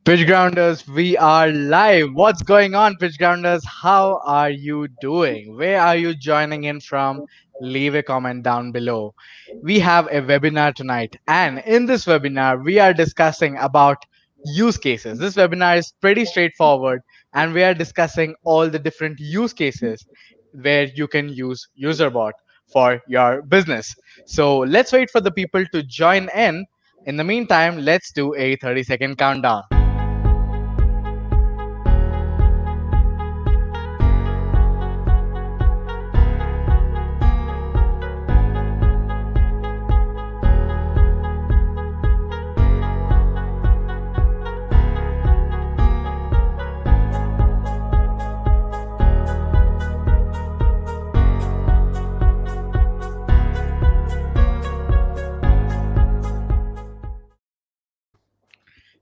PitchGrounders, we are live. What's going on, PitchGrounders? How are you doing? Where are you joining in from? Leave a comment down below. We have a webinar tonight, and in this webinar, we are discussing about use cases. This webinar is pretty straightforward, and we are discussing all the different use cases where you can use Userbot for your business. So let's wait for the people to join in. In the meantime, let's do a 30-second countdown.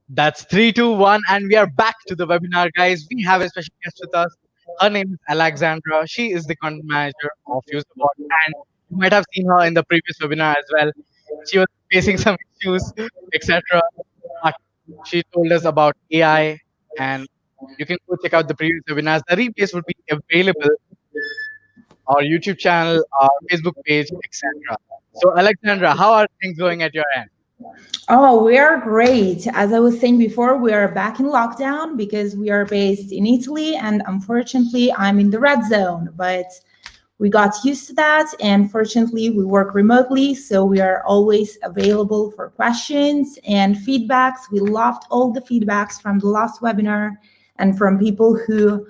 That's 3, 2, 1, and we are back to the webinar, guys. We have a special guest with us. Her name is Alexandra. She is the content manager of Userbot, and you might have seen her in the previous webinar as well. She was facing some issues, etc. But she told us about AI, and you can go check out the previous webinars. The replays would be available on our YouTube channel, our Facebook page, etc. So, Alexandra, how are things going at your end? Oh, we are great. As I was saying before, we are back in lockdown because we are based in Italy, and unfortunately, I'm in the red zone. But we got used to that, and fortunately, we work remotely, so we are always available for questions and feedbacks. We loved all the feedbacks from the last webinar and from people who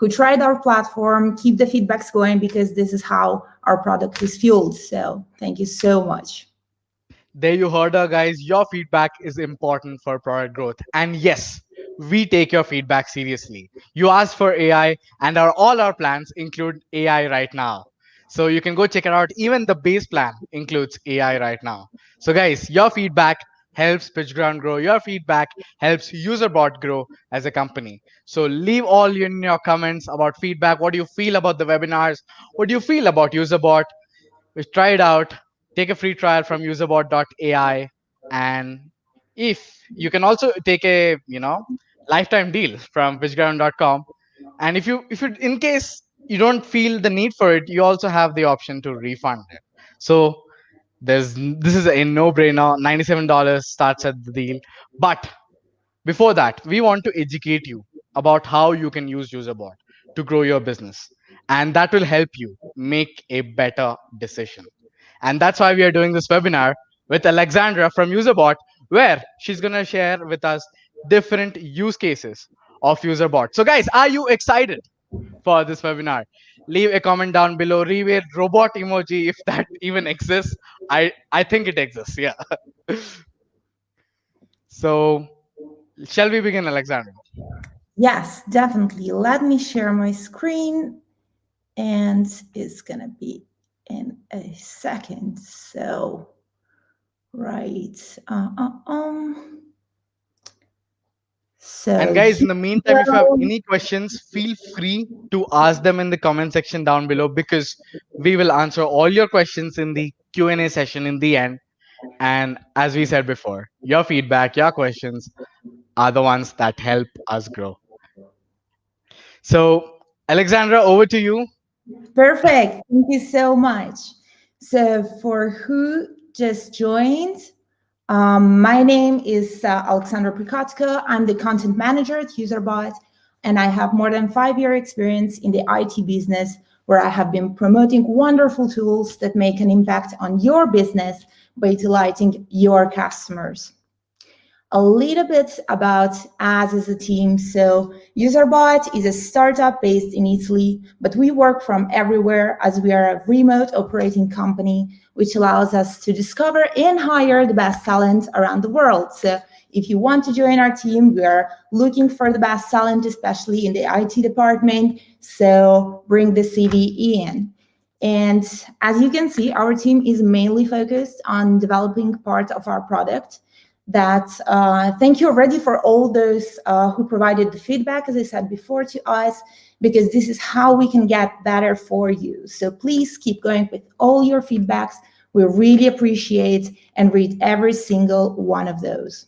tried our platform. Keep the feedbacks going because this is how our product is fueled. So thank you so much. There you heard her, guys. Your feedback is important for product growth. And yes, we take your feedback seriously. You asked for AI, and all our plans include AI right now. So you can go check it out. Even the base plan includes AI right now. So, guys, your feedback helps PitchGround grow. Your feedback helps Userbot grow as a company. So leave all in your comments about feedback. What do you feel about the webinars? What do you feel about Userbot? Try it out. Take a free trial from Userbot.ai, and if you can also take a lifetime deal from pitchground.com. And if you in case you don't feel the need for it, you also have the option to refund it. So this is a no-brainer. $97 starts at the deal. But before that, we want to educate you about how you can use Userbot to grow your business, and that will help you make a better decision. And that's why we are doing this webinar with Alexandra from Userbot, where she's going to share with us different use cases of Userbot. So, guys, are you excited for this webinar? Leave a comment down below. Leave a robot emoji if that even exists. I think it exists. Yeah. So, shall we begin, Alexandra? Yes, definitely. Let me share my screen, and it's going to be in a second. So, right. So, And guys, in the meantime, if you have any questions, feel free to ask them in the comment section down below, because we will answer all your questions in the Q&A session in the end. And as we said before, your feedback, your questions are the ones that help us grow. So, Alexandra, over to you. Perfect. Thank you so much. So for who just joined, my name is Alexandra Prikhodko. I'm the content manager at Userbot, and I have more than 5-year experience in the IT business, where I have been promoting wonderful tools that make an impact on your business by delighting your customers. A little bit about us as a team. So Userbot is a startup based in Italy, but we work from everywhere as we are a remote operating company, which allows us to discover and hire the best talent around the world. So if you want to join our team, we are looking for the best talent, especially in the IT department. So bring the CV in. And as you can see, our team is mainly focused on developing part of our product. That thank you already for all those who provided the feedback, as I said before, to us, because this is how we can get better for you. So please keep going with all your feedbacks. We really appreciate and read every single one of those.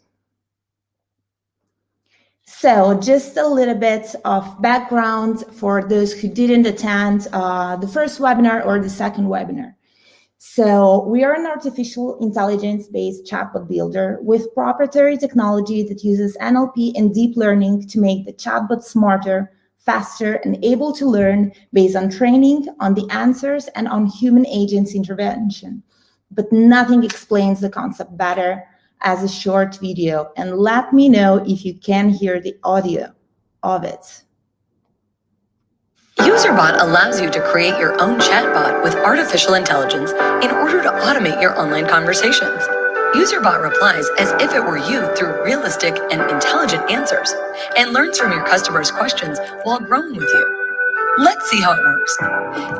So just a little bit of background for those who didn't attend the first webinar or the second webinar. So we are an artificial intelligence-based chatbot builder with proprietary technology that uses NLP and deep learning to make the chatbot smarter, faster, and able to learn based on training, on the answers, and on human agents intervention. But nothing explains the concept better as a short video. And let me know if you can hear the audio of it. Userbot allows you to create your own chatbot with artificial intelligence in order to automate your online conversations. Userbot replies as if it were you through realistic and intelligent answers and learns from your customers' questions while growing with you. Let's see how it works.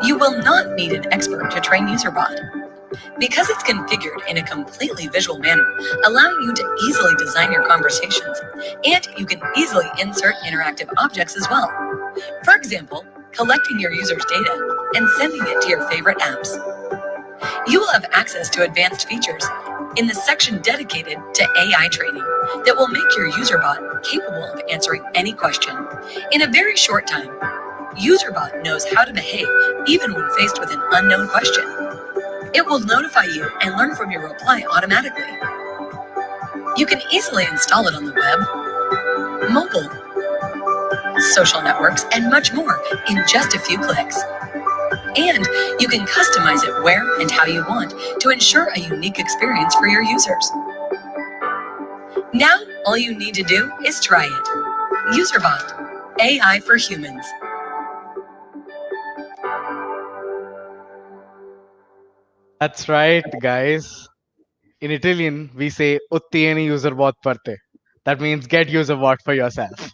You will not need an expert to train Userbot. Because it's configured in a completely visual manner, allowing you to easily design your conversations, and you can easily insert interactive objects as well. For example, collecting your users' data and sending it to your favorite apps. You will have access to advanced features in the section dedicated to AI training that will make your Userbot capable of answering any question in a very short time. Userbot knows how to behave even when faced with an unknown question. It will notify you and learn from your reply automatically. You can easily install it on the web, mobile, social networks, and much more in just a few clicks. And you can customize it where and how you want to ensure a unique experience for your users. Now, all you need to do is try it. Userbot, AI for humans. That's right, guys. In Italian, we say "Ottieni userbot parte." That means get userbot for yourself.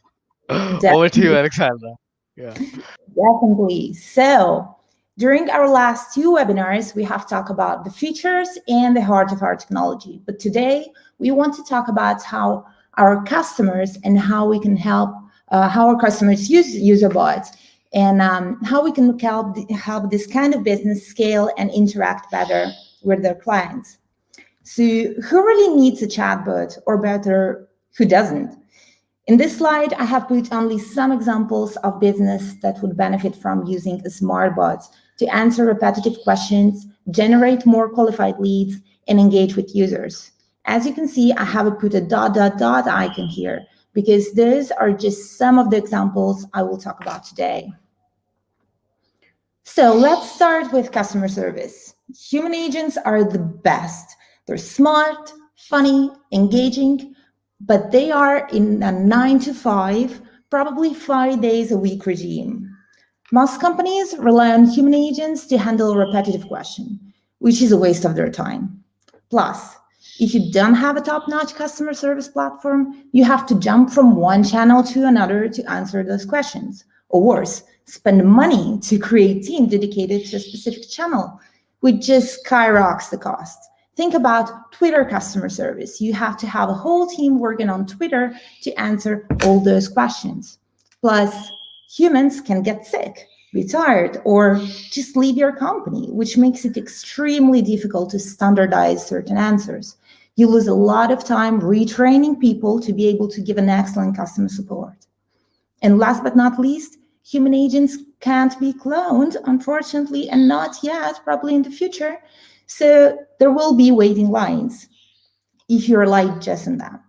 Over to you, Definitely. Alexandra. Yeah. Definitely. So during our last two webinars, we have talked about the features and the heart of our technology. But today, we want to talk about how our customers and how we can help, how our customers use Userbots and how we can help this kind of business scale and interact better with their clients. So who really needs a chatbot, or better, who doesn't? In this slide, I have put only some examples of business that would benefit from using a smart bot to answer repetitive questions, generate more qualified leads, and engage with users. As you can see, I have put a ... icon here because those are just some of the examples I will talk about today. So let's start with customer service. Human agents are the best. They're smart, funny, engaging, but they are in a 9 to 5, probably 5 days a week regime. Most companies rely on human agents to handle repetitive questions, which is a waste of their time. Plus, if you don't have a top-notch customer service platform, you have to jump from one channel to another to answer those questions. Or worse, spend money to create a team dedicated to a specific channel, which just skyrockets the cost. Think about Twitter customer service. You have to have a whole team working on Twitter to answer all those questions. Plus, humans can get sick, be tired, or just leave your company, which makes it extremely difficult to standardize certain answers. You lose a lot of time retraining people to be able to give an excellent customer support. And last but not least, human agents can't be cloned, unfortunately, and not yet, probably in the future. So there will be waiting lines if you rely just on them.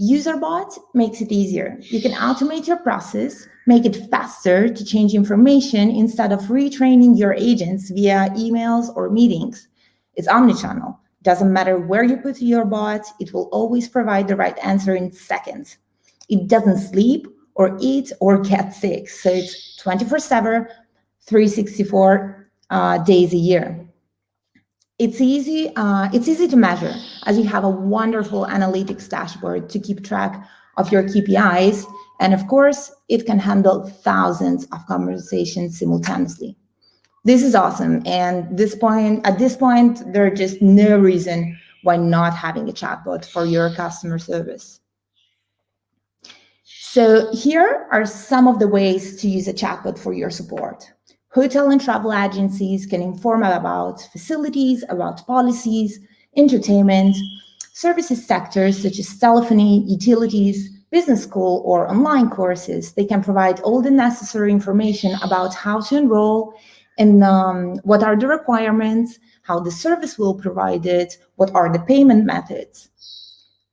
Userbot makes it easier. You can automate your process, make it faster to change information instead of retraining your agents via emails or meetings. It's omnichannel. Doesn't matter where you put your bot, it will always provide the right answer in seconds. It doesn't sleep or eat or get sick. So it's 24/7, 364 days a year. It's easy to measure, as you have a wonderful analytics dashboard to keep track of your KPIs. And of course, it can handle thousands of conversations simultaneously. This is awesome. And at this point, there's just no reason why not having a chatbot for your customer service. So here are some of the ways to use a chatbot for your support. Hotel and travel agencies can inform about facilities, about policies, entertainment, services sectors such as telephony, utilities, business school or online courses. They can provide all the necessary information about how to enroll and what are the requirements, how the service will provide it, what are the payment methods.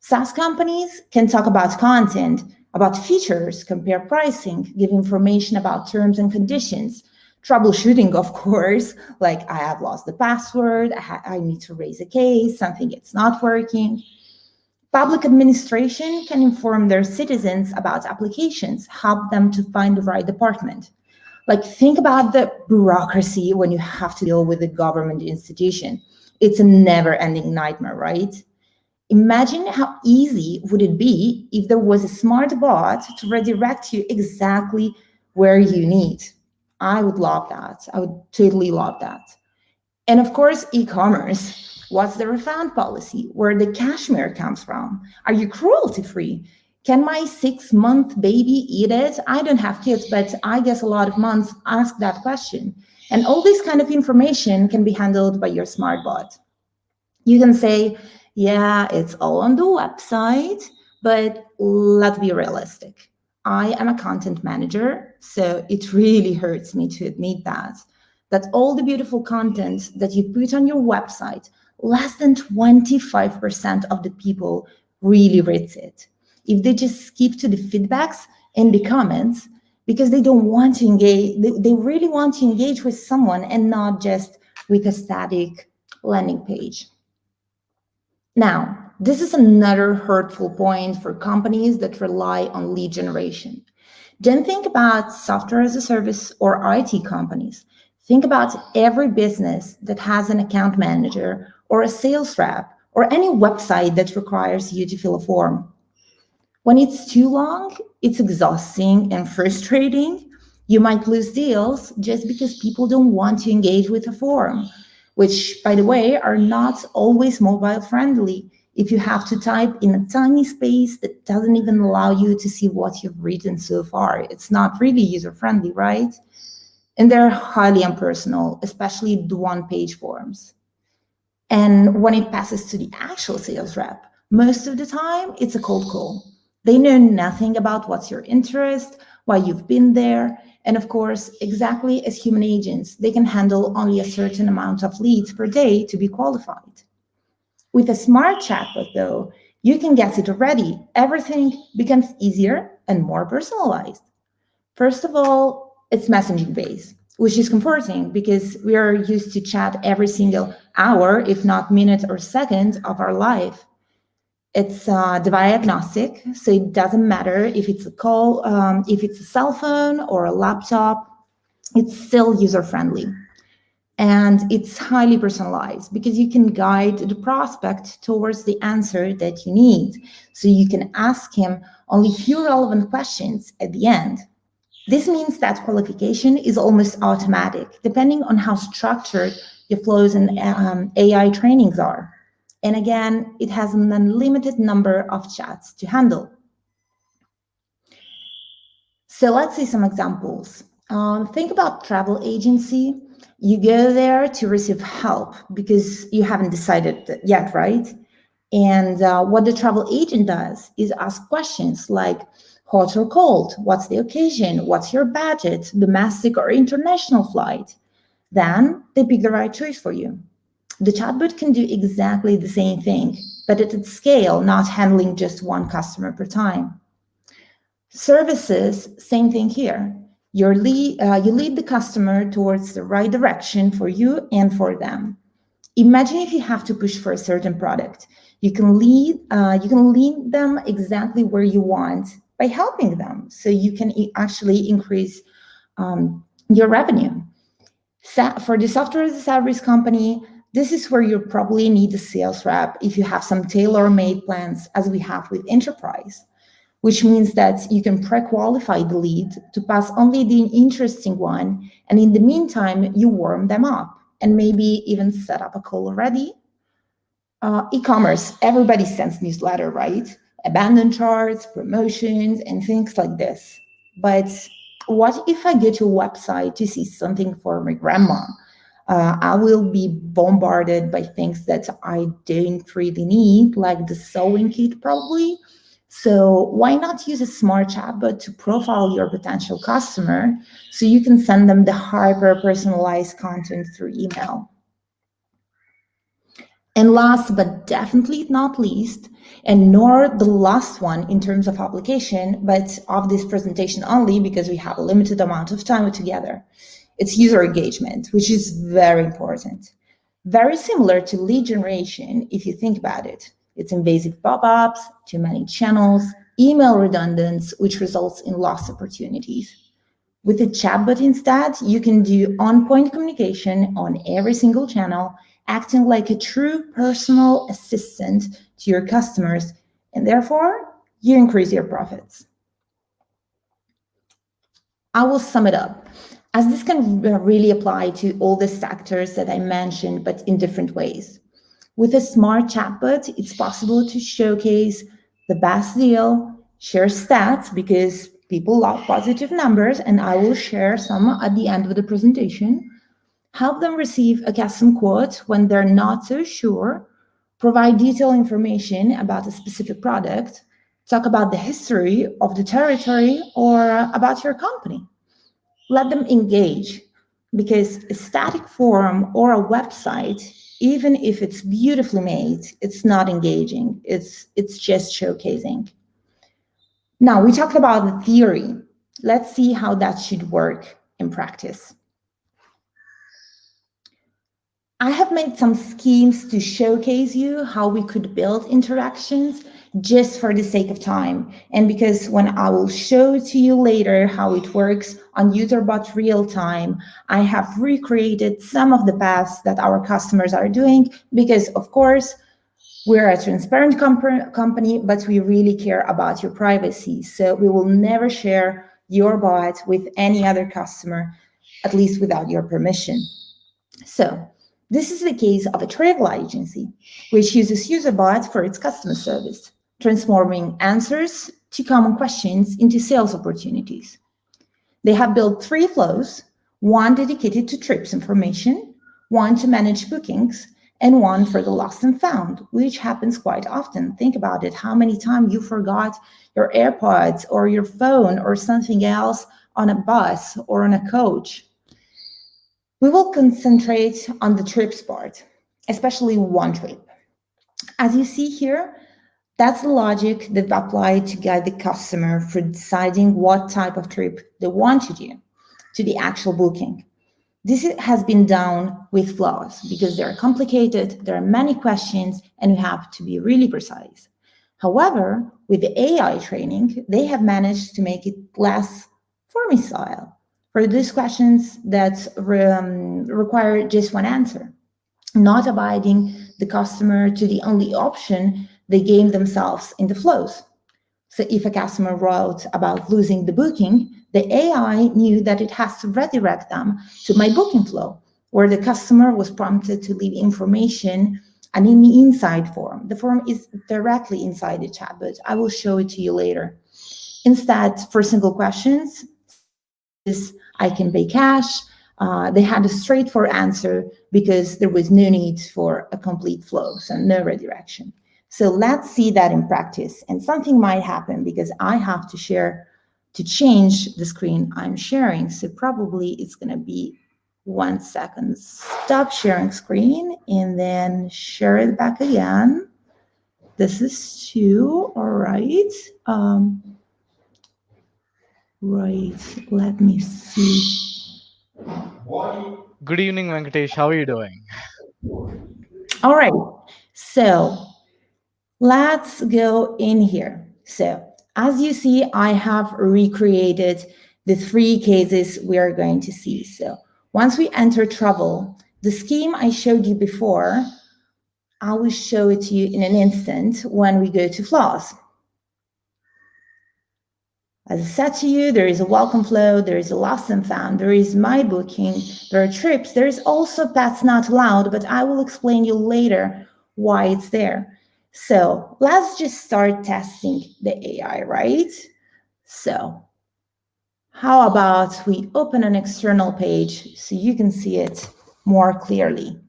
SaaS companies can talk about content, about features, compare pricing, give information about terms and conditions, troubleshooting, of course, like I have lost the password, I need to raise a case, something is not working. Public administration can inform their citizens about applications, help them to find the right department. Like, think about the bureaucracy when you have to deal with a government institution. It's a never-ending nightmare, right? Imagine how easy would it be if there was a smart bot to redirect you exactly where you need. I would love that. I would totally love that. And of course, e-commerce. What's the refund policy? Where the cashmere comes from? Are you cruelty-free? Can my 6-month baby eat it? I don't have kids, but I guess a lot of moms ask that question. And all this kind of information can be handled by your smart bot. You can say, yeah, it's all on the website, but let's be realistic. I am a content manager, so it really hurts me to admit that all the beautiful content that you put on your website, less than 25% of the people really reads it. If they just skip to the feedbacks and the comments, because they don't want to engage, they really want to engage with someone and not just with a static landing page. Now, this is another hurtful point for companies that rely on lead generation. Don't think about software as a service or IT companies. Think about every business that has an account manager or a sales rep or any website that requires you to fill a form. When it's too long, it's exhausting and frustrating. You might lose deals just because people don't want to engage with a form, which, by the way, are not always mobile friendly. If you have to type in a tiny space that doesn't even allow you to see what you've written so far, it's not really user-friendly, right? And they're highly impersonal, especially the one-page forms. And when it passes to the actual sales rep, most of the time, it's a cold call. They know nothing about what's your interest, why you've been there, and of course, exactly as human agents, they can handle only a certain amount of leads per day to be qualified. With a smart chatbot, though, you can get it already. Everything becomes easier and more personalized. First of all, it's messaging based, which is comforting because we are used to chat every single hour, if not minute or second of our life. It's device agnostic, so it doesn't matter if it's a call, if it's a cell phone or a laptop, it's still user-friendly. And it's highly personalized because you can guide the prospect towards the answer that you need. So you can ask him only few relevant questions at the end. This means that qualification is almost automatic, depending on how structured your flows and AI trainings are. And again, it has an unlimited number of chats to handle. So let's see some examples. Think about travel agency. You go there to receive help because you haven't decided yet, right? And what the travel agent does is ask questions like, hot or cold? What's the occasion? What's your budget? Domestic or international flight? Then they pick the right choice for you. The chatbot can do exactly the same thing, but at its scale, not handling just one customer per time. Services, same thing here. You lead the customer towards the right direction for you and for them. Imagine if you have to push for a certain product. You can lead them exactly where you want by helping them, so you can actually increase your revenue. For the software as a service company, this is where you probably need a sales rep if you have some tailor-made plans, as we have with enterprise, which means that you can pre-qualify the lead to pass only the interesting one, and in the meantime, you warm them up and maybe even set up a call already. E-commerce, everybody sends newsletter, right? Abandoned charts, promotions, and things like this. But what if I go to a website to see something for my grandma? I will be bombarded by things that I don't really need, like the sewing kit probably. So why not use a smart chatbot to profile your potential customer so you can send them the hyper-personalized content through email? And last but definitely not least, and nor the last one in terms of application, but of this presentation only because we have a limited amount of time together, it's user engagement, which is very important. Very similar to lead generation, if you think about it. It's invasive pop-ups, too many channels, email redundance, which results in lost opportunities. With a chatbot instead, you can do on-point communication on every single channel, acting like a true personal assistant to your customers, and therefore, you increase your profits. I will sum it up, as this can really apply to all the sectors that I mentioned, but in different ways. With a smart chatbot, it's possible to showcase the best deal, share stats, because people love positive numbers, and I will share some at the end of the presentation, help them receive a custom quote when they're not so sure, provide detailed information about a specific product, talk about the history of the territory or about your company. Let them engage, because a static form or a website, even if it's beautifully made, it's not engaging. It's just showcasing. Now, we talked about the theory. Let's see how that should work in practice. I have made some schemes to showcase you how we could build interactions just for the sake of time. And because when I will show to you later how it works on Userbot real time, I have recreated some of the paths that our customers are doing because, of course, we're a transparent company, but we really care about your privacy. So we will never share your bot with any other customer, at least without your permission. So this is the case of a travel agency, which uses Userbot for its customer service, transforming answers to common questions into sales opportunities. They have built 3 flows, one dedicated to trips information, one to manage bookings, and one for the lost and found, which happens quite often. Think about it, how many times you forgot your AirPods or your phone or something else on a bus or on a coach. We will concentrate on the trips part, especially one trip. As you see here, that's the logic that applied to guide the customer for deciding what type of trip they want to do to the actual booking. This has been done with flows because they're complicated, there are many questions, and you have to be really precise. However, with the AI training, they have managed to make it less formy style for these questions that require just one answer, not abiding the customer to the only option they gave themselves in the flows. So if a customer wrote about losing the booking, the AI knew that it has to redirect them to my booking flow, where the customer was prompted to leave information and in the inside form. The form is directly inside the chatbot. I will show it to you later. Instead, for single questions, I can pay cash, they had a straightforward answer because there was no need for a complete flow, so no redirection. So let's see that in practice. And something might happen because I have to change the screen I'm sharing. So probably it's going to be 1 second. Stop sharing screen and then share it back again. This is 2, all right. Right, let me see. Good evening, Venkatesh. How are you doing? All right, so let's go in here. So as you see, I have recreated the 3 cases we are going to see. So once we enter travel, the scheme I showed you before, I will show it to you in an instant when we go to flows. As I said to you, there is a welcome flow, there is a lost and found, there is my booking, there are trips, there is also pets not allowed, but I will explain you later why it's there. So let's just start testing the AI, right? So how about we open an external page so you can see it more clearly.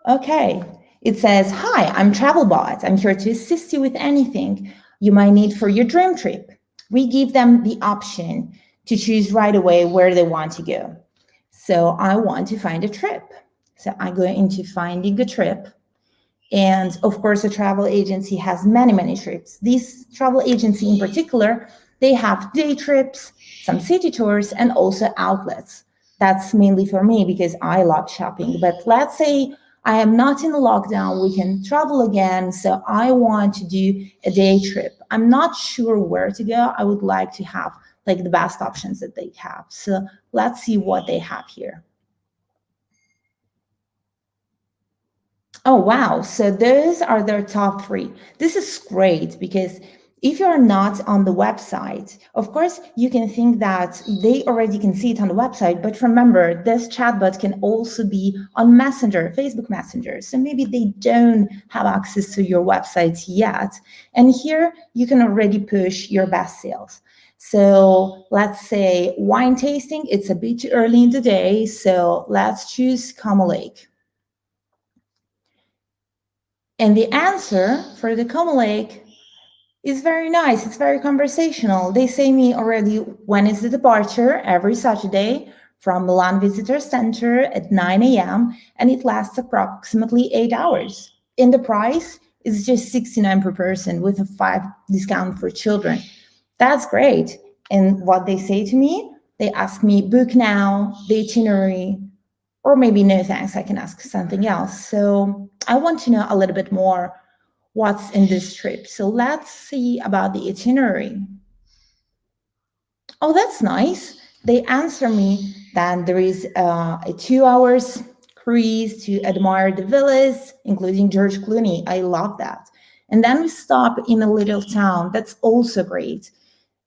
Okay, It says, "Hi, I'm Travelbot. I'm here to assist you with anything you might need for your dream trip." We give them the option to choose right away where they want to go. So I want to find a trip. So I go into finding a trip. And of course, a travel agency has many, many trips. This travel agency in particular, they have day trips, some city tours, and also outlets. That's mainly for me because I love shopping. But let's say I am not in a lockdown, we can travel again. So I want to do a day trip. I'm not sure where to go. I would like to have like the best options that they have. So let's see what they have here. Oh, wow. So those are their top 3. This is great because if you're not on the website, of course, you can think that they already can see it on the website. But remember, this chatbot can also be on Messenger, Facebook Messenger. So maybe they don't have access to your website yet. And here you can already push your best sales. So let's say wine tasting, it's a bit too early in the day. So let's choose Como Lake. And the answer for the Como Lake is very nice. It's very conversational. They say me already when is the departure every Saturday from Milan Visitor Center at 9 a.m. and it lasts approximately 8 hours. And the price is just $69 per person with a 5% discount for children. That's great. And what they say to me, they ask me, book now, the itinerary, or maybe no thanks, I can ask something else. So I want to know a little bit more what's in this trip. So let's see about the itinerary. Oh, that's nice. They answer me that there is a 2 hours cruise to admire the villas, including George Clooney. I love that. And then we stop in a little town. That's also great.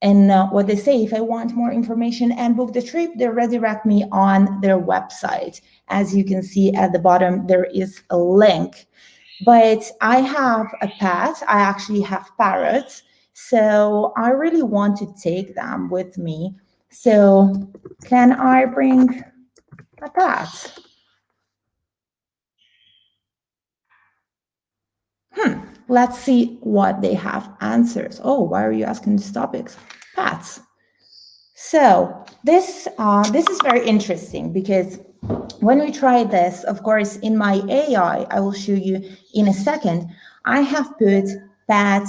And what they say, if I want more information and book the trip, they redirect me on their website. As you can see at the bottom, there is a link. But I have a pet. I actually have parrots. So I really want to take them with me. So can I bring a pet? Let's see what they have answers. Oh, why are you asking these topics? Pets. So this is very interesting because when we try this, of course, in my AI, I will show you in a second, I have put pet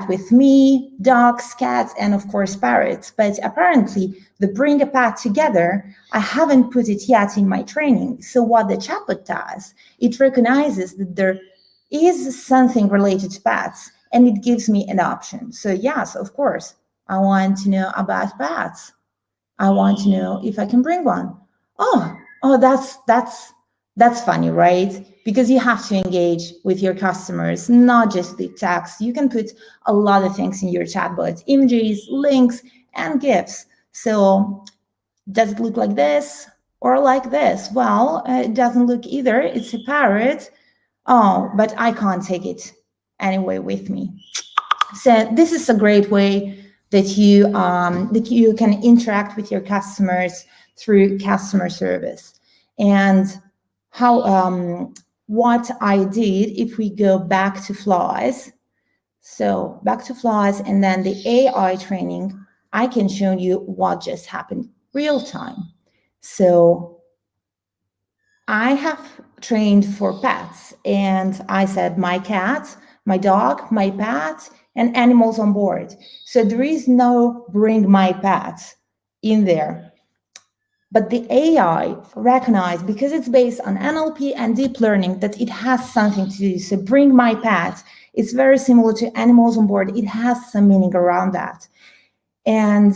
with me, dogs, cats, and of course, parrots. But apparently, the bring a pet together, I haven't put it yet in my training. So what the chatbot does, it recognizes that there is something related to pets, and it gives me an option. So yes, of course, I want to know about pets. I want to know if I can bring one. Oh, that's funny, right? Because you have to engage with your customers, not just the text. You can put a lot of things in your chatbot, images, links, and GIFs. So does it look like this or like this? Well, it doesn't look either. It's a parrot. Oh, but I can't take it anyway with me. So this is a great way that you can interact with your customers through customer service. And how what I did, if we go back to flaws, so back to flaws and then the AI training, I can show you what just happened real time. So I have trained for pets and I said my cat, my dog, my pet, and animals on board. So there is no bring my pet in there. But the AI recognized, because it's based on NLP and deep learning, that it has something to do. So bring my pet, it's very similar to animals on board. It has some meaning around that. And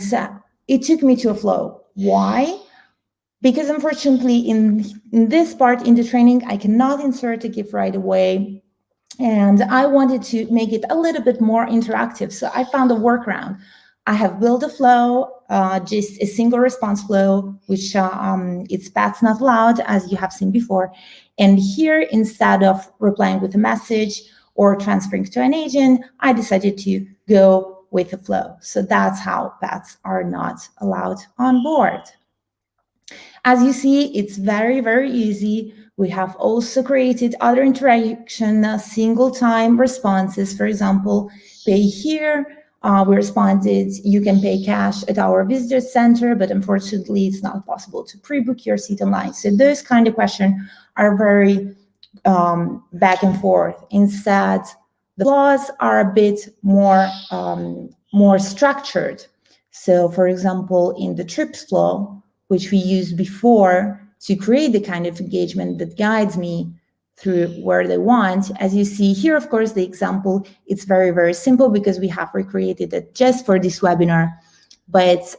it took me to a flow. Why? Because unfortunately, in this part in the training, I cannot insert a GIF right away. And I wanted to make it a little bit more interactive. So I found a workaround. I have built a flow, just a single response flow, which it's pets not allowed, as you have seen before. And here, instead of replying with a message or transferring to an agent, I decided to go with a flow. So that's how pets are not allowed on board. As you see, it's very, very easy. We have also created other interaction, single-time responses. For example, pay here. We responded, you can pay cash at our visitor center, but unfortunately, it's not possible to pre-book your seat online. So those kind of questions are very back and forth. Instead, the flows are a bit more structured. So, for example, in the trips flow, which we used before to create the kind of engagement that guides me through where they want. As you see here, of course, the example, it's very, very simple because we have recreated it just for this webinar, but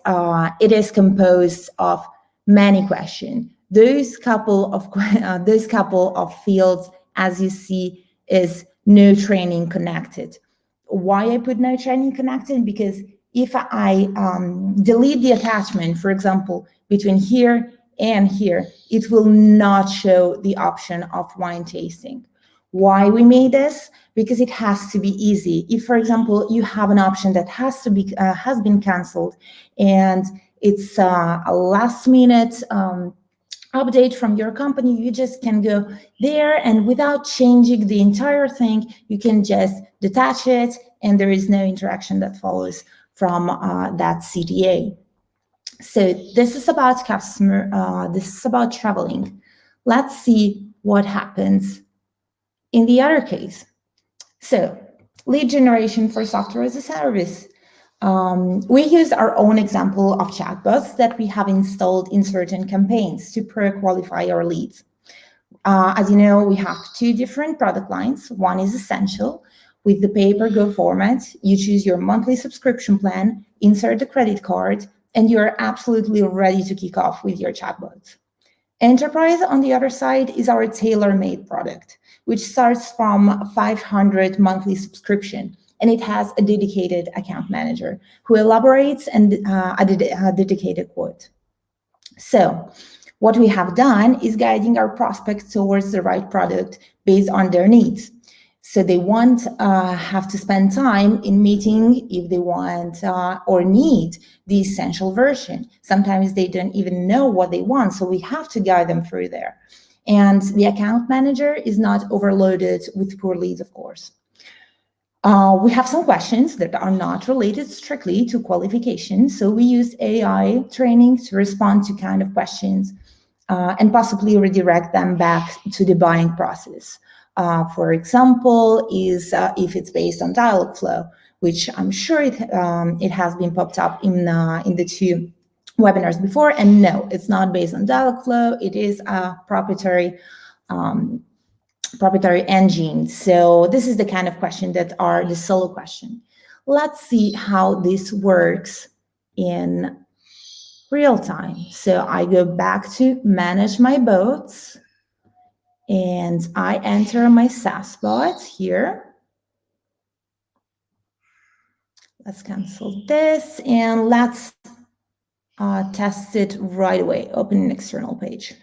it is composed of many questions. Those couple of fields, as you see, is no training connected. Why I put no training connected? Because if I delete the attachment, for example, between here and here, it will not show the option of wine tasting. Why we made this? Because it has to be easy. If, for example, you have an option that has been canceled and it's a last-minute update from your company, you just can go there and without changing the entire thing, you can just detach it and there is no interaction that follows from that CTA. So this is about this is about traveling. Let's see what happens in the other case. So lead generation for software as a service. We used our own example of chatbots that we have installed in certain campaigns to pre-qualify our leads. As you know, we have two different product lines. One is Essential. With the pay-per-go format, you choose your monthly subscription plan, insert the credit card, and you're absolutely ready to kick off with your chatbot. Enterprise, on the other side, is our tailor-made product, which starts from 500 monthly subscription, and it has a dedicated account manager who elaborates and a dedicated quote. So what we have done is guiding our prospects towards the right product based on their needs. So they won't have to spend time in meeting if they want or need the essential version. Sometimes they don't even know what they want, so we have to guide them through there. And the account manager is not overloaded with poor leads, of course. We have some questions that are not related strictly to qualification, so we used AI training to respond to kind of questions and possibly redirect them back to the buying process. For example, is if it's based on dialog flow, which I'm sure it has been popped up in the two webinars before. And no, it's not based on dialog flow. It is a proprietary engine. So this is the kind of question that are the solo question. Let's see how this works in real time. So I go back to manage my boats. And I enter my SaaS bot here. Let's cancel this and let's test it right away. Open an external page.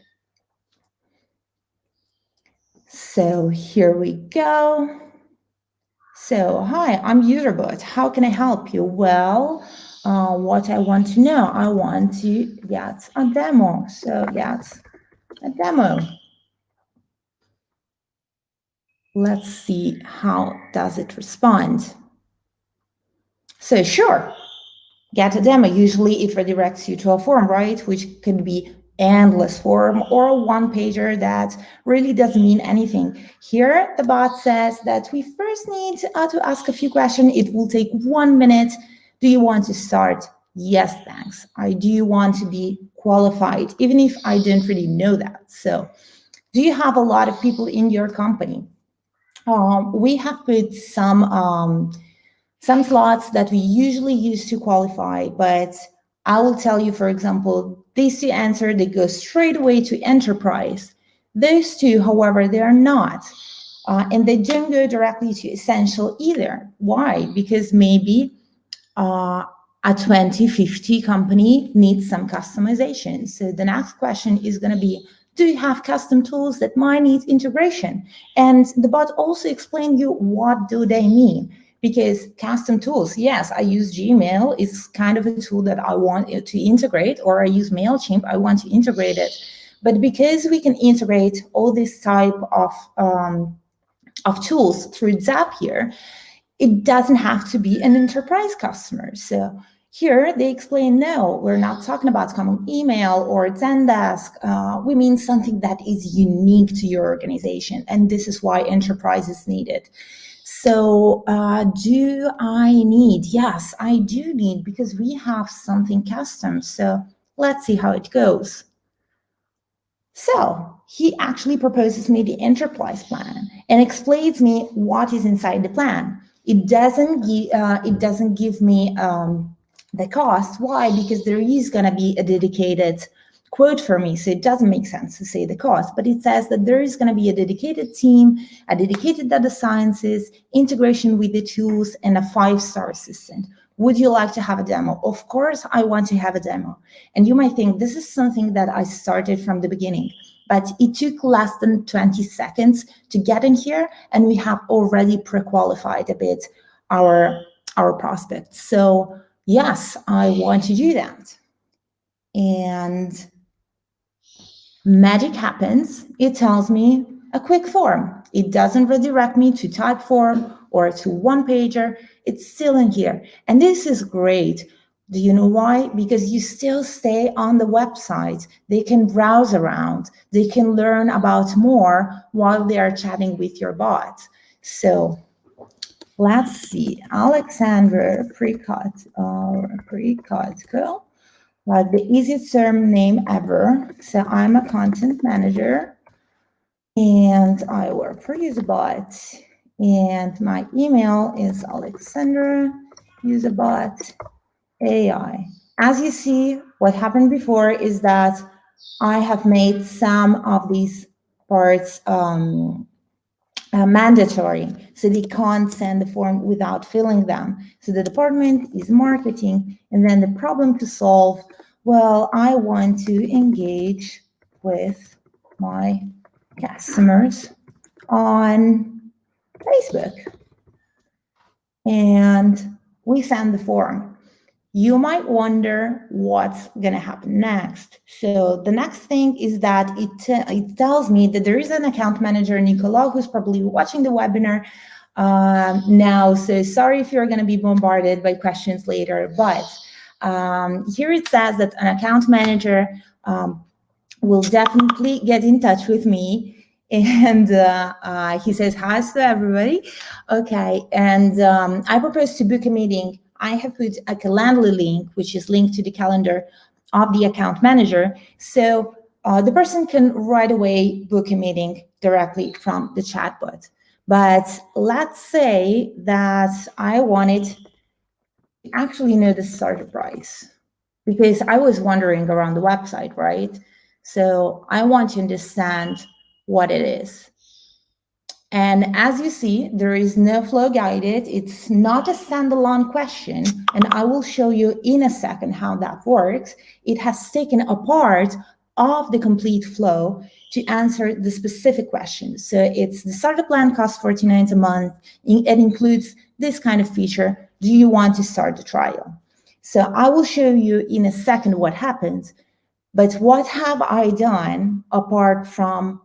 So here we go. So hi, I'm Userbot. How can I help you? Well, what I want to know, I want to get a demo. So get a demo. Let's see how does it respond. So sure, get a demo. Usually it redirects you to a form, right? Which could be endless form or a one-pager that really doesn't mean anything. Here, the bot says that we first need to ask a few questions. It will take 1 minute. Do you want to start? Yes, thanks. I do want to be qualified, even if I don't really know that. So do you have a lot of people in your company? We have put some slots that we usually use to qualify, but I will tell you, for example, these two answers, they go straight away to enterprise. Those two, however, they are not. And they don't go directly to essential either. Why? Because maybe a 2050 company needs some customization. So the next question is going to be, do you have custom tools that might need integration? And the bot also explain you what do they mean. Because custom tools, yes, I use Gmail. It's kind of a tool that I want to integrate, or I use MailChimp. I want to integrate it. But because we can integrate all this type of tools through Zapier, it doesn't have to be an enterprise customer. So here they explain, no, we're not talking about common email or Zendesk. We mean something that is unique to your organization. And this is why enterprise is needed. So do I need? Yes, I do need, because we have something custom. So let's see how it goes. So he actually proposes me the enterprise plan and explains me what is inside the plan. It doesn't give me the cost. Why? Because there is going to be a dedicated quote for me, so it doesn't make sense to say the cost, but it says that there is going to be a dedicated team, a dedicated data sciences, integration with the tools, and a 5-star assistant. Would you like to have a demo? Of course, I want to have a demo. And you might think this is something that I started from the beginning, but it took less than 20 seconds to get in here, and we have already pre-qualified a bit our prospects. So yes, I want to do that. And magic happens. It tells me a quick form. It doesn't redirect me to type form or to one pager. It's still in here. And this is great. Do you know why? Because you still stay on the website. They can browse around. They can learn about more while they are chatting with your bot. So let's see. Alexandra Prikhodko. Like the easiest surname ever. So I'm a content manager and I work for Userbot. And my email is Alexandra Userbot.ai. As you see, what happened before is that I have made some of these parts mandatory, so they can't send the form without filling them. So the department is marketing, and then the problem to solve, well, I want to engage with my customers on Facebook. And we send the form. You might wonder what's going to happen next. So the next thing is that it tells me that there is an account manager, Nicola, who's probably watching the webinar now. So sorry if you're going to be bombarded by questions later. But here it says that an account manager will definitely get in touch with me. And he says hi to everybody. Okay, and I propose to book a meeting. I have put a Calendly link, which is linked to the calendar of the account manager. So the person can right away book a meeting directly from the chatbot. But let's say that I wanted to actually know the starter price, because I was wandering around the website, right? So I want to understand what it is. And as you see, there is no flow guided. It's not a standalone question. And I will show you in a second how that works. It has taken a part of the complete flow to answer the specific questions. So it's the starter plan costs $49 a month. It includes this kind of feature. Do you want to start the trial? So I will show you in a second what happens. But what have I done apart from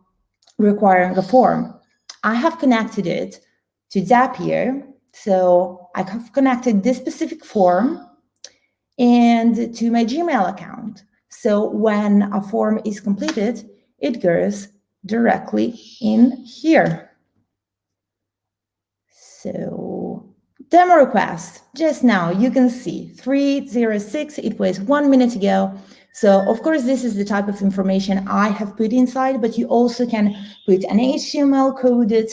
requiring a form? I have connected it to Zapier. So I have connected this specific form and to my Gmail account. So when a form is completed, it goes directly in here. So demo request, just now you can see 306, it was 1 minute ago. So of course, this is the type of information I have put inside, but you also can put an HTML coded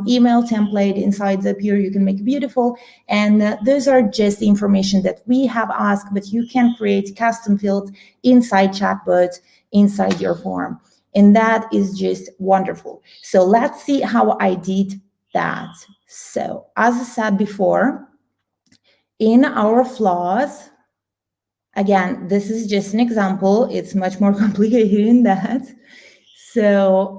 email template inside Zapier. You can make it beautiful. And those are just the information that we have asked, but you can create custom fields inside Chatbot, inside your form. And that is just wonderful. So let's see how I did that. So as I said before, in our flaws, again, this is just an example. It's much more complicated than that. So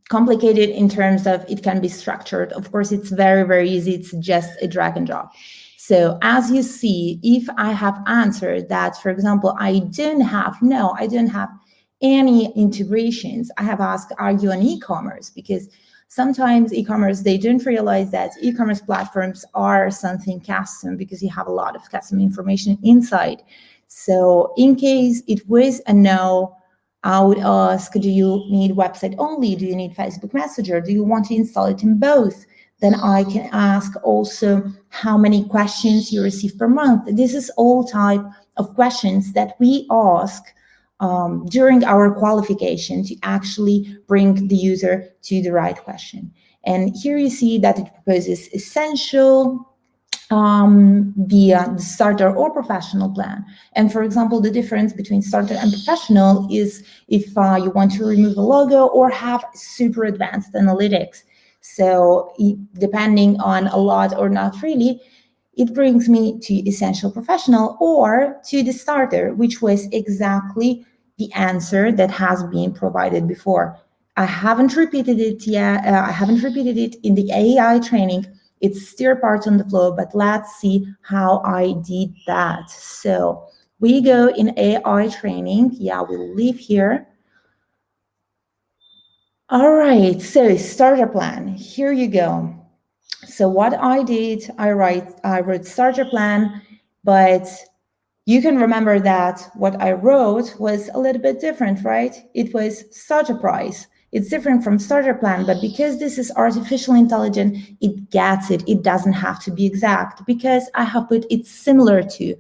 complicated in terms of it can be structured. Of course, it's very, very easy. It's just a drag and drop. So as you see, if I have answered that, for example, I don't have any integrations. I have asked, are you on e-commerce? Because sometimes e-commerce, they don't realize that e-commerce platforms are something custom because you have a lot of custom information inside. So in case it was a no, I would ask, do you need website only? Do you need Facebook Messenger? Do you want to install it in both? Then I can ask also how many questions you receive per month. This is all type of questions that we ask during our qualification to actually bring the user to the right question. And here you see that it proposes essential, the starter or professional plan. And for example, the difference between starter and professional is if you want to remove a logo or have super advanced analytics. So depending on a lot or not really, it brings me to essential professional or to the starter, which was exactly the answer that has been provided before. I haven't repeated it yet. I haven't repeated it in the AI training. It's still part on the flow, but let's see how I did that. So we go in AI training. Yeah, we'll leave here. All right, so starter plan, here you go. So what I did, I wrote starter plan, but you can remember that what I wrote was a little bit different, right? It was starter price. It's different from starter plan, but because this is artificial intelligence, it gets it. It doesn't have to be exact because I have put it similar to,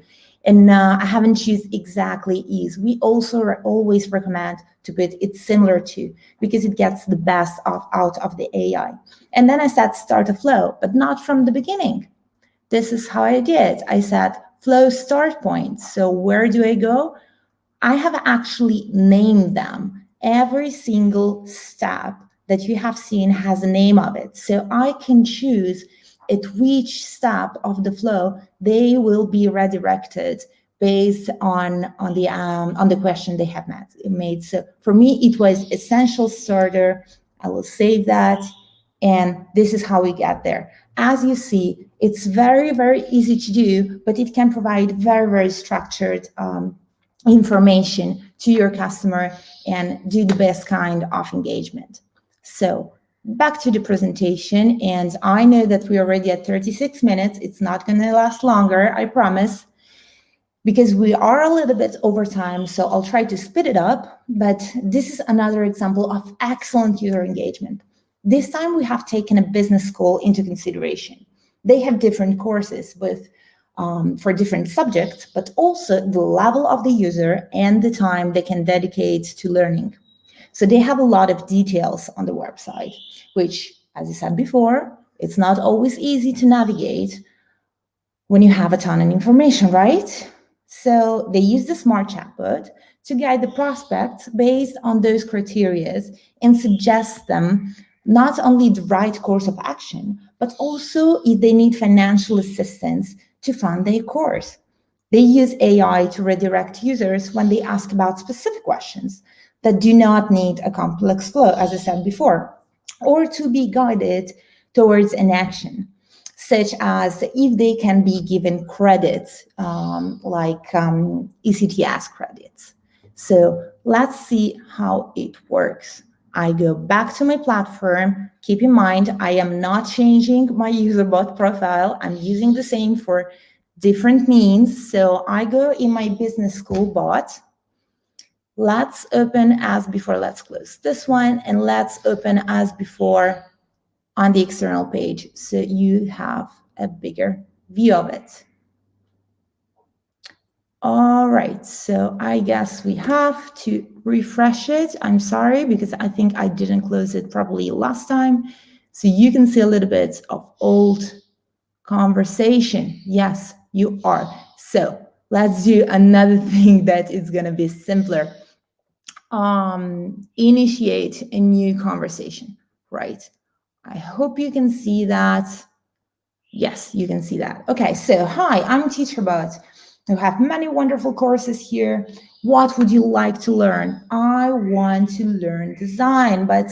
and I haven't chosen exactly is. We also always recommend to put it similar to because it gets the best out of the AI. And then I said start a flow, but not from the beginning. This is how I did. I said flow start points. So where do I go? I have actually named them. Every single step that you have seen has a name of it. So I can choose at which step of the flow they will be redirected based on the question they have made. So for me, it was essential starter. I will save that. And this is how we get there. As you see, it's very, very easy to do, but it can provide very, very structured information to your customer and do the best kind of engagement. So back to the presentation, and I know that we're already at 36 minutes. It's not going to last longer, I promise, because we are a little bit over time, so I'll try to speed it up, but this is another example of excellent user engagement. This time we have taken a business school into consideration. They have different courses with for different subjects, but also the level of the user and the time they can dedicate to learning. So they have a lot of details on the website, which, as I said before, it's not always easy to navigate when you have a ton of information, right? So they use the smart chatbot to guide the prospects based on those criteria and suggest them not only the right course of action, but also if they need financial assistance to fund their course. They use AI to redirect users when they ask about specific questions that do not need a complex flow, as I said before, or to be guided towards an action, such as if they can be given credits, like ECTS credits. So let's see how it works. I go back to my platform. Keep in mind, I am not changing my Userbot profile. I'm using the same for different means. So I go in my business school bot. Let's open as before. Let's close this one and let's open as before on the external page so you have a bigger view of it. All right, so I guess we have to refresh it. I'm sorry, because I think I didn't close it properly last time. So you can see a little bit of old conversation. Yes, you are. So let's do another thing that is gonna be simpler. Initiate a new conversation, right? I hope you can see that. Yes, you can see that. Okay, so hi, I'm TeacherBot. You have many wonderful courses here. What would you like to learn? I want to learn design, but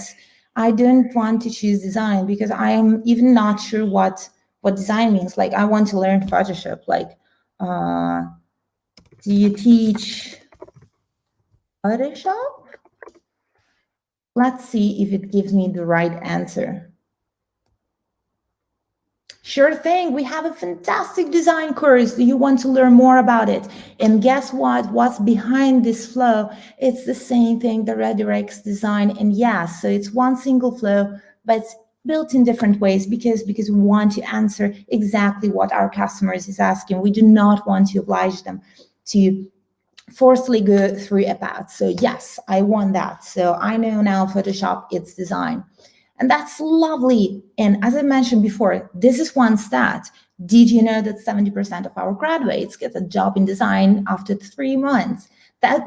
I don't want to choose design because I am even not sure what design means. Like, I want to learn Photoshop. Like, do you teach Photoshop? Let's see if it gives me the right answer. Sure thing, we have a fantastic design course. Do you want to learn more about it? And guess what? What's behind this flow? It's the same thing that redirects design. And yes, so it's one single flow, but it's built in different ways because we want to answer exactly what our customers is asking. We do not want to oblige them to forcefully go through a path. So yes, I want that. So I know now Photoshop, it's design. And that's lovely. And as I mentioned before, this is one stat. Did you know that 70% of our graduates get a job in design after 3 months?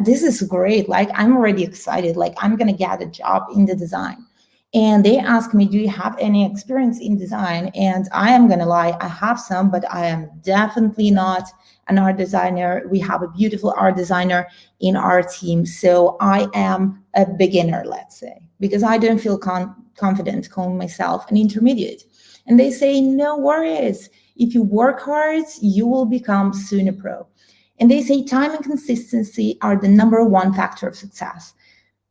This is great. Like, I'm already excited. Like, I'm going to get a job in the design. And they ask me, do you have any experience in design? And I am going to lie, I have some, but I am definitely not an art designer. We have a beautiful art designer in our team. So I am a beginner, let's say, because I don't feel confident calling myself an intermediate. And they say, no worries. If you work hard, you will become soon a pro. And they say time and consistency are the #1 factor of success.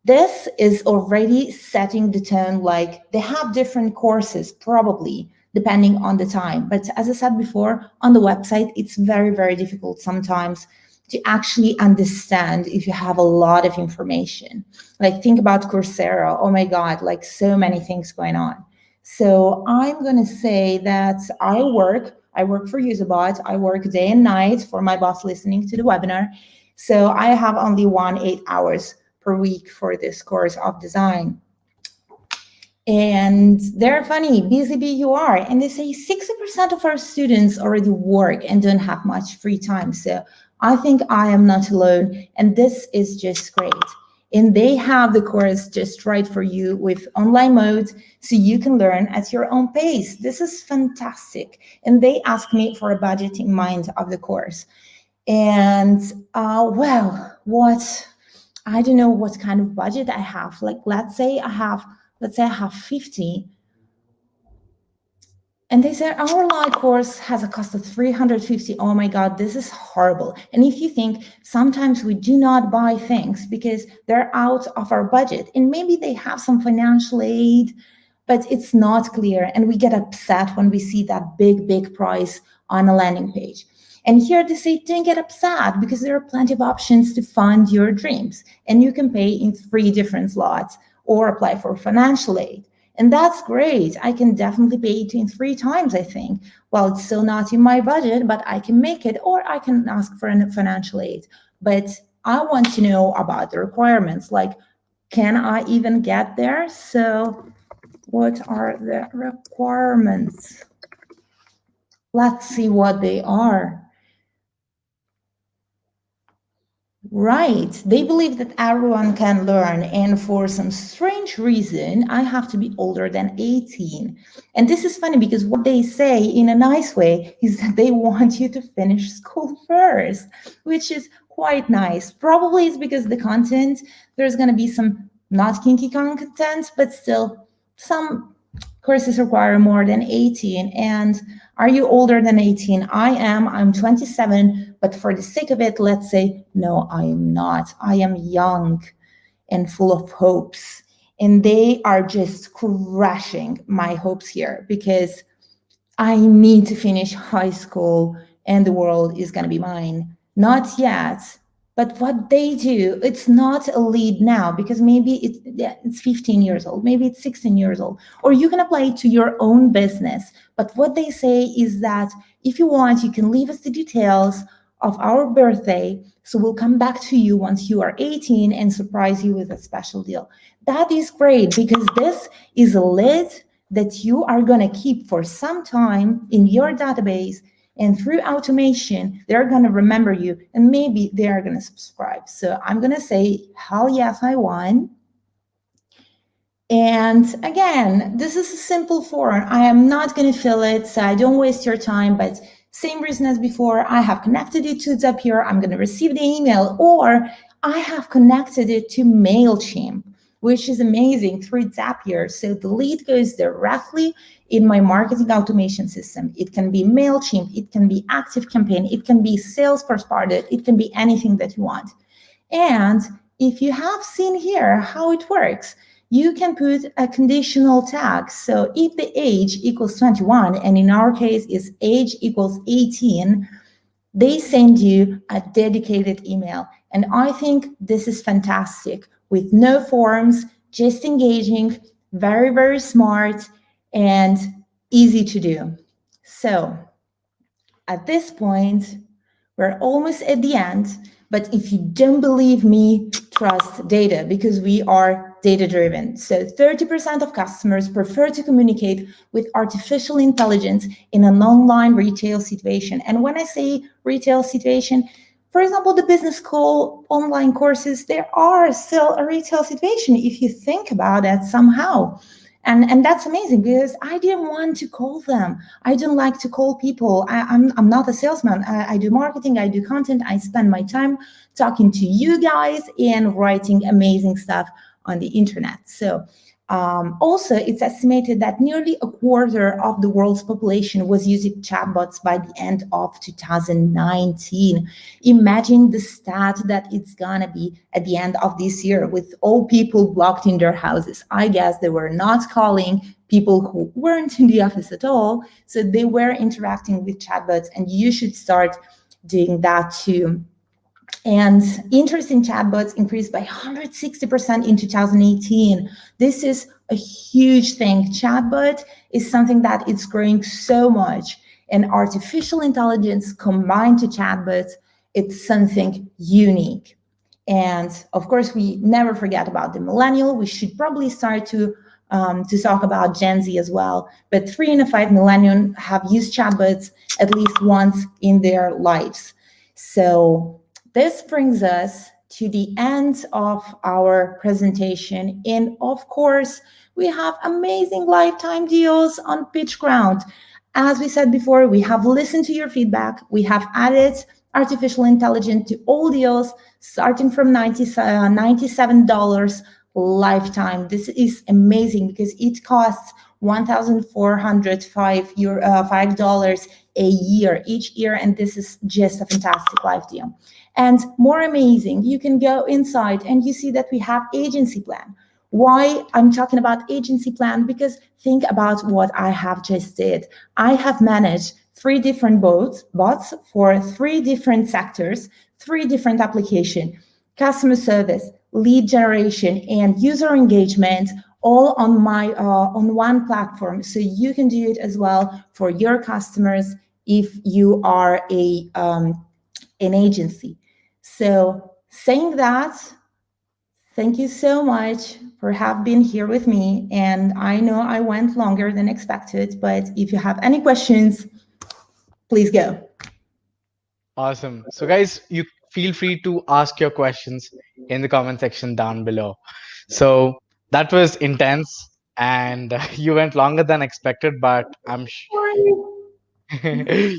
This is already setting the tone. Like, they have different courses, probably, depending on the time. But as I said before, on the website, it's very, very difficult sometimes to actually understand if you have a lot of information. Like, think about Coursera. Oh my God, like, so many things going on. So I'm going to say that I work for Userbot. I work day and night for my boss listening to the webinar. So I have only 8 hours per week for this course of design. And they're funny, busy bee you are. And they say 60% of our students already work and don't have much free time. So I think I am not alone. And this is just great. And they have the course just right for you with online mode, so you can learn at your own pace. This is fantastic. And they asked me for a budget in mind of the course. And well, I don't know what kind of budget I have. Like, let's say I have 50. And they said our live course has a cost of 350. Oh my God, this is horrible. And if you think, sometimes we do not buy things because they're out of our budget, and maybe they have some financial aid, but it's not clear. And we get upset when we see that big price on a landing page. And here they say, don't get upset, because there are plenty of options to fund your dreams. And you can pay in 3 different slots or apply for financial aid. And that's great. I can definitely pay it in 3 times, I think. Well, it's still not in my budget, but I can make it, or I can ask for a financial aid. But I want to know about the requirements. Like, can I even get there? So what are the requirements? Let's see what they are. Right. They believe that everyone can learn, and for some strange reason, I have to be older than 18. And this is funny, because what they say in a nice way is that they want you to finish school first, which is quite nice. Probably it's because the content, there's going to be some not kinky content, but still some courses require more than 18. And are you older than 18? I am. I'm 27. But for the sake of it, let's say, no, I am not. I am young and full of hopes. And they are just crushing my hopes here, because I need to finish high school and the world is going to be mine. Not yet. But what they do, it's not a lead now, because maybe it's 15 years old, maybe it's 16 years old, or you can apply it to your own business. But what they say is that if you want, you can leave us the details of our birthday, so we'll come back to you once you are 18 and surprise you with a special deal. That is great, because this is a lead that you are going to keep for some time in your database. And through automation, they're going to remember you, and maybe they are going to subscribe. So I'm going to say, hell yes, I won. And again, this is a simple form. I am not going to fill it, so I don't waste your time. But same reason as before, I have connected it to Zapier. I'm going to receive the email, or I have connected it to MailChimp, which is amazing, through Zapier. So the lead goes directly in my marketing automation system. It can be MailChimp, it can be ActiveCampaign, it can be Salesforce Partner, it can be anything that you want. And if you have seen here how it works, you can put a conditional tag. So if the age equals 21, and in our case is age equals 18, they send you a dedicated email. And I think this is fantastic, with no forms, just engaging, very, very smart, and easy to do. So at this point, we're almost at the end, but if you don't believe me, trust data, because we are data driven. So 30% of customers prefer to communicate with artificial intelligence in an online retail situation. And when I say retail situation, for example, the business school online courses, there are still a retail situation if you think about it somehow. And that's amazing, because I didn't want to call them. I don't like to call people. I'm not a salesman. I do marketing, I do content. I spend my time talking to you guys and writing amazing stuff on the internet. So also, it's estimated that nearly a quarter of the world's population was using chatbots by the end of 2019. Imagine the stat that it's gonna be at the end of this year, with all people blocked in their houses. I guess they were not calling people who weren't in the office at all, so they were interacting with chatbots, and you should start doing that too. And interest in chatbots increased by 160% in 2018. This is a huge thing. Chatbot is something that it's growing so much. And artificial intelligence combined to chatbots, it's something unique. And of course, we never forget about the millennial. We should probably start to talk about Gen Z as well. But 3 in 5 millennials have used chatbots at least once in their lives. So this brings us to the end of our presentation. And of course, we have amazing lifetime deals on PitchGround. As we said before, we have listened to your feedback. We have added artificial intelligence to all deals, starting from $97 lifetime. This is amazing, because it costs $1,405 a year each year, and this is just a fantastic life deal. And more amazing, you can go inside and you see that we have agency plan. Why I'm talking about agency plan? Because think about what I have just did. I have managed 3 different bots for 3 different sectors, 3 different applications: customer service, lead generation, and user engagement, all on my on one platform. So you can do it as well for your customers if you are an agency. So saying that, thank you so much for have been here with me. And I know I went longer than expected, but if you have any questions, please go. Awesome. So guys, you feel free to ask your questions in the comment section down below. So that was intense, and you went longer than expected, but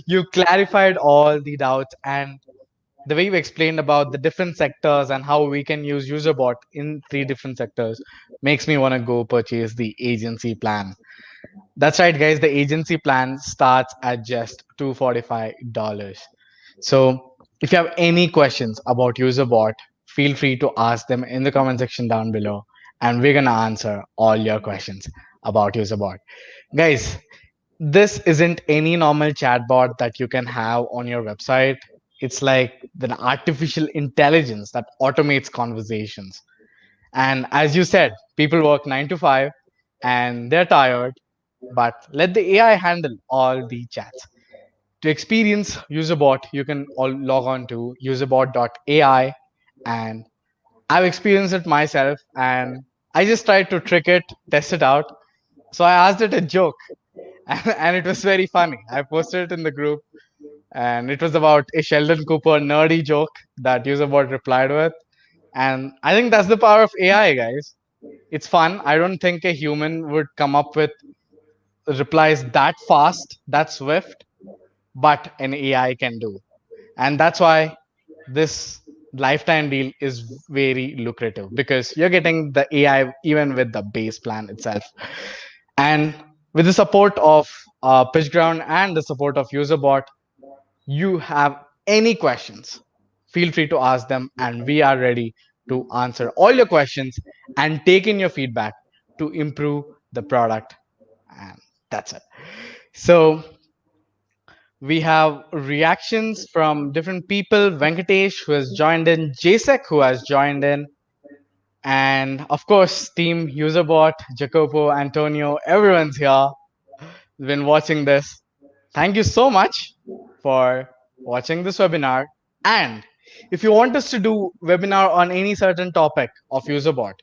you clarified all the doubts, and the way you explained about the different sectors and how we can use Userbot in 3 different sectors makes me want to go purchase the agency plan. That's right, guys. The agency plan starts at just $245. So if you have any questions about Userbot, feel free to ask them in the comment section down below, and we're going to answer all your questions about Userbot. Guys, this isn't any normal chatbot that you can have on your website. It's like the artificial intelligence that automates conversations. And as you said, people work 9 to 5 and they're tired, but let the AI handle all the chats. To experience Userbot, you can all log on to userbot.ai, and I've experienced it myself, and I just tried to trick it, test it out. So I asked it a joke, and it was very funny. I posted it in the group, and it was about a Sheldon Cooper nerdy joke that Userbot replied with. And I think that's the power of AI, guys. It's fun. I don't think a human would come up with replies that fast, that swift, but an AI can do. And that's why this lifetime deal is very lucrative, because you're getting the AI even with the base plan itself. And with the support of PitchGround and the support of Userbot, you have any questions, feel free to ask them, and we are ready to answer all your questions and take in your feedback to improve the product. And that's it. So we have reactions from different people. Venkatesh, who has joined in, Jasek, who has joined in, and of course, Team Userbot, Jacopo, Antonio, everyone's here, been watching this. Thank you so much for watching this webinar. And if you want us to do webinar on any certain topic of Userbot,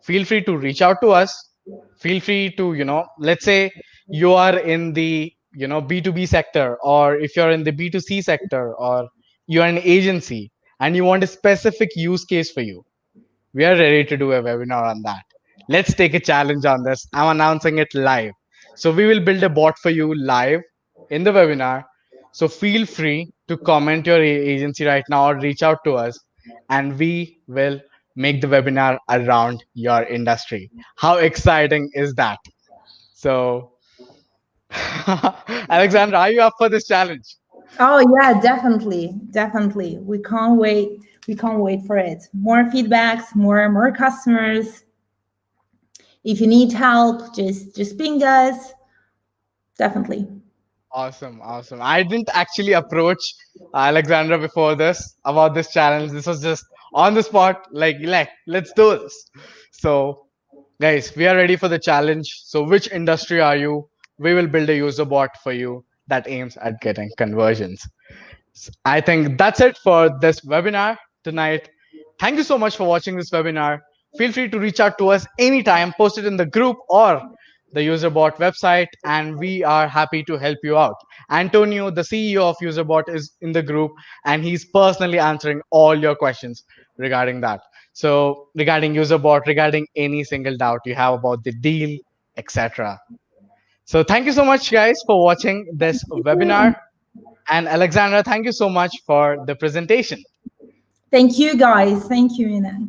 feel free to reach out to us. Feel free to, let's say you are in the, B2B sector, or if you're in the B2C sector, or you're an agency and you want a specific use case for you, we are ready to do a webinar on that. Let's take a challenge on this. I'm announcing it live. So we will build a bot for you live in the webinar. So feel free to comment your agency right now or reach out to us, and we will make the webinar around your industry. How exciting is that? So, Alexandra, are you up for this challenge? Oh yeah, definitely. We can't wait. We can't wait for it. More feedbacks, more customers. If you need help, just ping us. Definitely. Awesome. I didn't actually approach Alexandra before this about this challenge. This was just on the spot, like let's do this. So, guys, we are ready for the challenge. So, which industry are you? We will build a user bot for you that aims at getting conversions. I think that's it for this webinar tonight. Thank you so much for watching this webinar. Feel free to reach out to us anytime, post it in the group or the Userbot website, and we are happy to help you out. Antonio, the CEO of Userbot, is in the group, and he's personally answering all your questions regarding that. So, regarding Userbot, regarding any single doubt you have about the deal, etc. So, thank you so much, guys, for watching this webinar. And Alexandra, thank you so much for the presentation. Thank you, guys. Thank you, Ina.